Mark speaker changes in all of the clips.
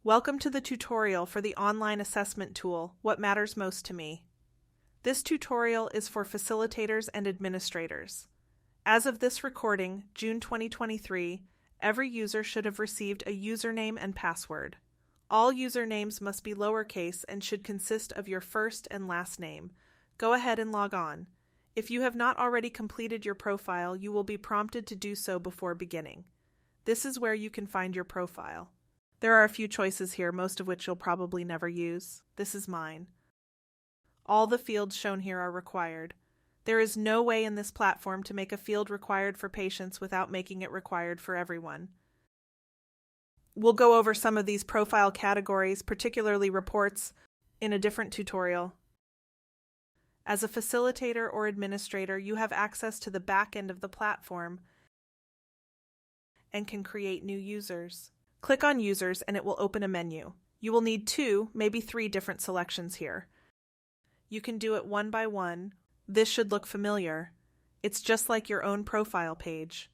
Speaker 1: Welcome to the tutorial for the online assessment tool, What Matters Most to Me. This tutorial is for facilitators and administrators. As of this recording, June 2023, every user should have received a username and password. All usernames must be lowercase and should consist of your first and last name. Go ahead and log on. If you have not already completed your profile, you will be prompted to do so before beginning. This is where you can find your profile. There are a few choices here, most of which you'll probably never use. This is mine. All the fields shown here are required. There is no way in this platform to make a field required for patients without making it required for everyone. We'll go over some of these profile categories, particularly reports, in a different tutorial. As a facilitator or administrator, you have access to the back end of the platform and can create new users. Click on Users and it will open a menu. You will need 2, maybe 3 different selections here. You can do it one by one. This should look familiar. It's just like your own profile page.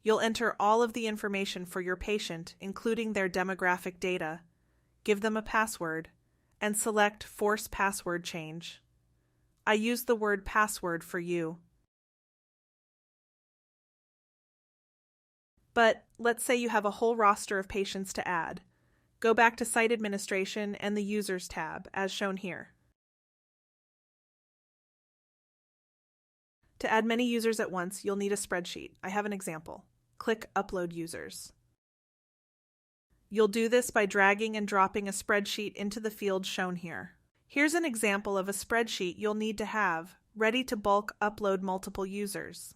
Speaker 1: You'll enter all of the information for your patient, including their demographic data. Give them a password, and select Force Password Change. I use the word password for you. But let's say you have a whole roster of patients to add. Go back to Site Administration and the Users tab, as shown here. To add many users at once, you'll need a spreadsheet. I have an example. Click Upload Users. You'll do this by dragging and dropping a spreadsheet into the field shown here. Here's an example of a spreadsheet you'll need to have, ready to bulk upload multiple users.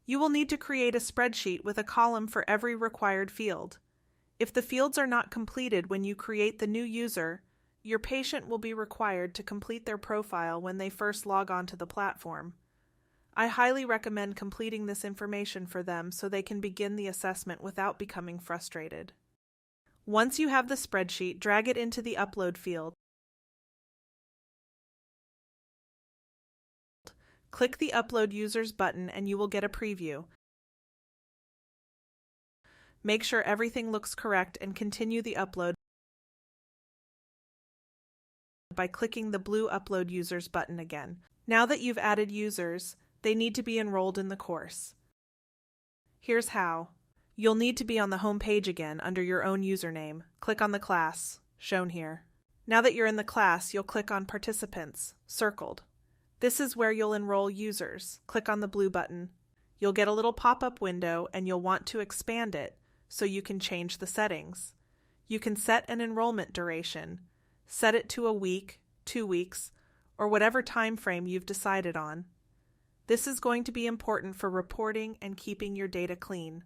Speaker 1: You will need to create a spreadsheet with a column for every required field. If the fields are not completed when you create the new user, your patient will be required to complete their profile when they first log on to the platform. I highly recommend completing this information for them so they can begin the assessment without becoming frustrated. Once you have the spreadsheet, drag it into the Upload field. Click the Upload Users button and you will get a preview. Make sure everything looks correct and continue the upload by clicking the blue Upload Users button again. Now that you've added users, they need to be enrolled in the course. Here's how. You'll need to be on the home page again under your own username. Click on the class, shown here. Now that you're in the class, you'll click on Participants, circled. This is where you'll enroll users. Click on the blue button. You'll get a little pop-up window and you'll want to expand it so you can change the settings. You can set an enrollment duration. Set it to a week, 2 weeks, or whatever time frame you've decided on. This is going to be important for reporting and keeping your data clean.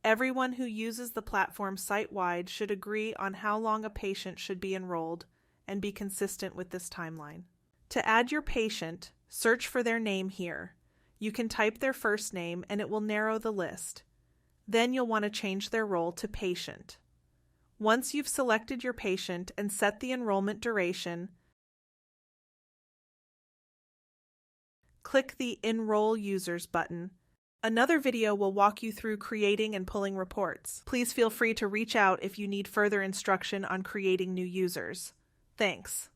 Speaker 1: Everyone who uses the platform site-wide should agree on how long a patient should be enrolled and be consistent with this timeline. To add your patient, search for their name here. You can type their first name and it will narrow the list. Then you'll want to change their role to patient. Once you've selected your patient and set the enrollment duration, click the Enroll Users button. Another video will walk you through creating and pulling reports. Please feel free to reach out if you need further instruction on creating new users. Thanks.